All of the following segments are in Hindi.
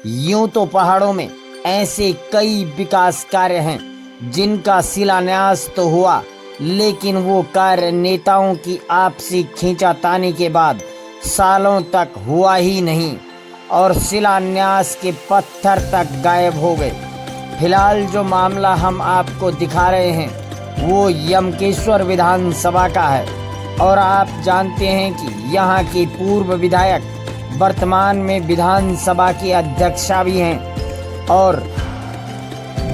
यूं तो पहाड़ों में ऐसे कई विकास कार्य हैं जिनका शिलान्यास तो हुआ, लेकिन वो कार्य नेताओं की आपसी खींचातानी के बाद सालों तक हुआ ही नहीं और शिलान्यास के पत्थर तक गायब हो गए। फिलहाल जो मामला हम आपको दिखा रहे हैं वो यमकेश्वर विधानसभा का है और आप जानते हैं कि यहाँ की पूर्व विधायक वर्तमान में विधानसभा की अध्यक्षा भी हैं और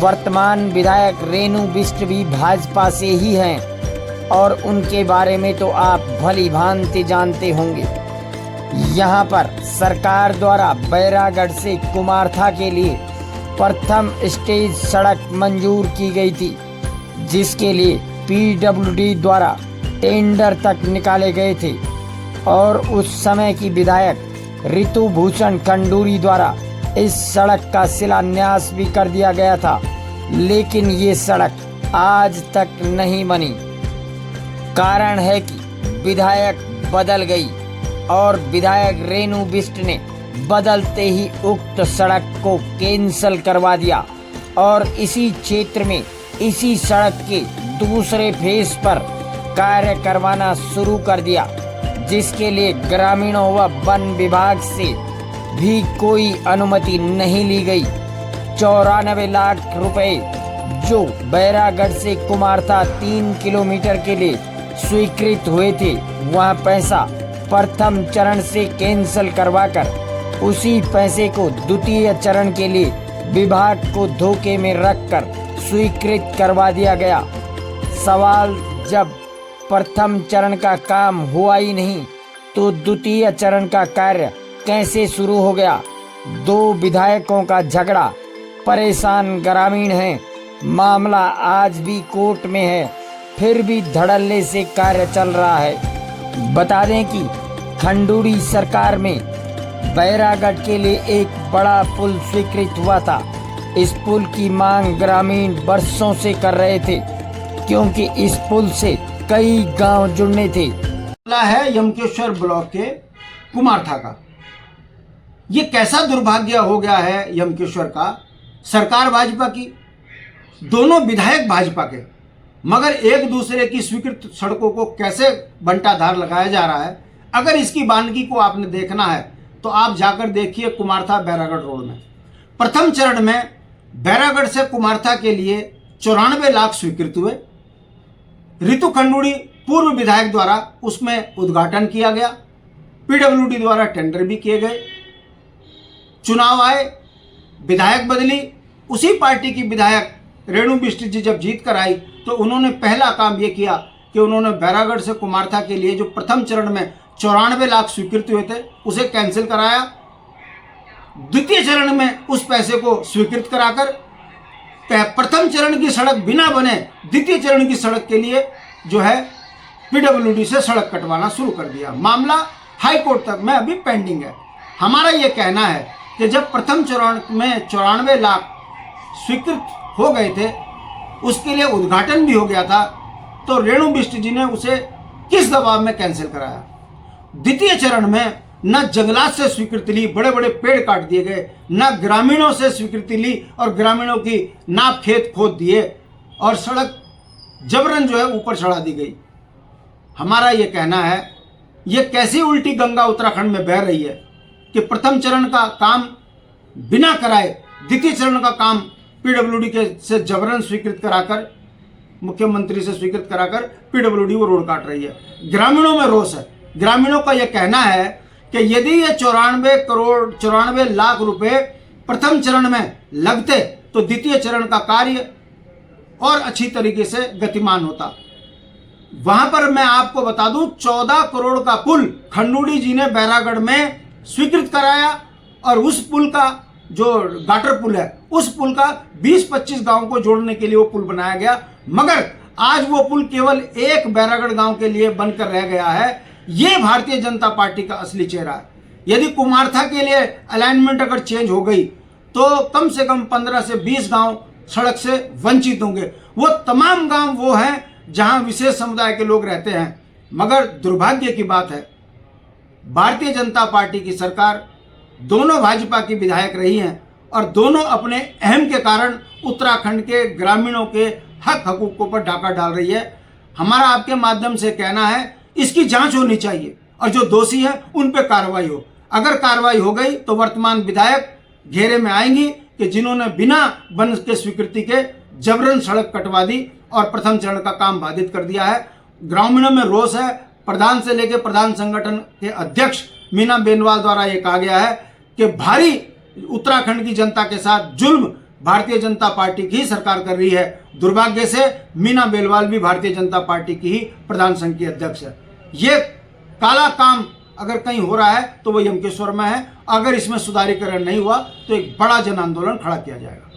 वर्तमान विधायक रेणु बिष्ट भी भाजपा से ही हैं और उनके बारे में तो आप भली भांति जानते होंगे। यहाँ पर सरकार द्वारा बैरागढ़ से कुमारथा के लिए प्रथम स्टेज सड़क मंजूर की गई थी, जिसके लिए पीडब्ल्यूडी द्वारा टेंडर तक निकाले गए थे और उस समय की विधायक ऋतु भूषण खंडूरी द्वारा इस सड़क का शिलान्यास भी कर दिया गया था, लेकिन ये सड़क आज तक नहीं बनी। कारण है कि विधायक बदल गई और विधायक रेणु बिष्ट ने बदलते ही उक्त सड़क को कैंसिल करवा दिया और इसी क्षेत्र में इसी सड़क के दूसरे फेज पर कार्य करवाना शुरू कर दिया, जिसके लिए ग्रामीणों व वन विभाग से भी कोई अनुमति नहीं ली गई। 94 लाख रुपए जो बैरागढ़ से कुमारथा 3 किलोमीटर के लिए स्वीकृत हुए थे, वह पैसा प्रथम चरण से कैंसिल करवाकर उसी पैसे को द्वितीय चरण के लिए विभाग को धोखे में रखकर स्वीकृत करवा दिया गया। सवाल, जब प्रथम चरण का काम हुआ ही नहीं तो द्वितीय चरण का कार्य कैसे शुरू हो गया? दो विधायकों का झगड़ा, परेशान ग्रामीण हैं, मामला आज भी कोर्ट में है, फिर भी धड़ल्ले से कार्य चल रहा है। बता दें कि खंडूरी सरकार में बैरागढ़ के लिए एक बड़ा पुल स्वीकृत हुआ था। इस पुल की मांग ग्रामीण वर्षों से कर रहे थे, क्योंकि इस पुल से कई गांव जुड़ने थे। है यमकेश्वर ब्लॉक के कुमारथा का। ये कैसा दुर्भाग्य हो गया है यमकेश्वर का। सरकार भाजपा की, दोनों विधायक भाजपा के, मगर एक दूसरे की स्वीकृत सड़कों को कैसे बंटाधार लगाया जा रहा है। अगर इसकी बानगी को आपने देखना है तो आप जाकर देखिए कुमारथा बैरागढ़ रोड में। प्रथम चरण में बैरागढ़ से कुमारथा के लिए 94 लाख स्वीकृत हुए। ऋतु खंडूरी पूर्व विधायक द्वारा उसमें उद्घाटन किया गया। पीडब्ल्यूडी द्वारा टेंडर भी किए गए। चुनाव आए, विधायक बदली, उसी पार्टी की विधायक रेणु बिष्ट जी जब जीत कर आई तो उन्होंने पहला काम ये किया कि उन्होंने बैरागढ़ से कुमारथा के लिए जो प्रथम चरण में 94 लाख स्वीकृत हुए थे उसे कैंसिल कराया। द्वितीय चरण में उस पैसे को स्वीकृत कराकर प्रथम चरण की सड़क बिना बने द्वितीय चरण की सड़क के लिए जो है पीडब्ल्यूडी से सड़क कटवाना शुरू कर दिया। मामला हाई कोर्ट तक में अभी पेंडिंग है। हमारा ये कहना है कि जब प्रथम चरण में 94 लाख स्वीकृत हो गए थे, उसके लिए उद्घाटन भी हो गया था, तो रेणु बिष्ट जी ने उसे किस दबाव में कैंसिल कराया। द्वितीय चरण में न जंगलात से स्वीकृति ली, बड़े बड़े पेड़ काट दिए गए, न ग्रामीणों से स्वीकृति ली और ग्रामीणों की नाप खेत खोद दिए और सड़क जबरन जो है ऊपर चढ़ा दी गई। हमारा ये कहना है, ये कैसी उल्टी गंगा उत्तराखंड में बह रही है कि प्रथम चरण का काम बिना कराए द्वितीय चरण का काम पीडब्ल्यूडी के से जबरन स्वीकृत कराकर, मुख्यमंत्री से स्वीकृत कराकर पीडब्ल्यूडी वो रोड काट रही है। ग्रामीणों में रोष है। ग्रामीणों का यह कहना है कि यदि ये 94 लाख रुपए प्रथम चरण में लगते तो द्वितीय चरण का कार्य और अच्छी तरीके से गतिमान होता। वहां पर मैं आपको बता दूं, 14 करोड़ का पुल खंडूरी जी ने बैरागढ़ में स्वीकृत कराया और उस पुल का जो गाटर पुल है, उस पुल का 20-25 गांव को जोड़ने के लिए वो पुल बनाया गया, मगर आज वो पुल केवल एक बैरागढ़ गांव के लिए बनकर रह गया है। ये भारतीय जनता पार्टी का असली चेहरा है। यदि कुमारथा के लिए अलाइनमेंट अगर चेंज हो गई तो कम से कम 15 से 20 गांव सड़क से वंचित होंगे। वो तमाम गांव वो हैं जहां विशेष समुदाय के लोग रहते हैं। मगर दुर्भाग्य की बात है, भारतीय जनता पार्टी की सरकार दोनों भाजपा की विधायक रही हैं और दोनों अपने अहम के कारण उत्तराखंड के ग्रामीणों के हक हकूकों पर डाका डाल रही है। हमारा आपके माध्यम से कहना है इसकी जांच होनी चाहिए और जो दोषी है उन पर कार्रवाई हो। अगर कार्रवाई हो गई तो वर्तमान विधायक घेरे में आएंगी कि जिन्होंने बिना वन के स्वीकृति के जबरन सड़क कटवा दी और प्रथम चरण का काम बाधित कर दिया है। ग्रामीणों में रोष है। प्रधान से लेकर प्रधान संगठन के अध्यक्ष मीना बेनीवाल द्वारा ये कहा गया है कि भारी उत्तराखंड की जनता के साथ जुल्म भारतीय जनता पार्टी की ही सरकार कर रही है। दुर्भाग्य से मीना बेनीवाल भी भारतीय जनता पार्टी की ही प्रधान संघ की अध्यक्ष है। ये काला काम अगर कहीं हो रहा है तो वो यमकेश्वर में है। अगर इसमें सुधारीकरण नहीं हुआ तो एक बड़ा जन आंदोलन खड़ा किया जाएगा।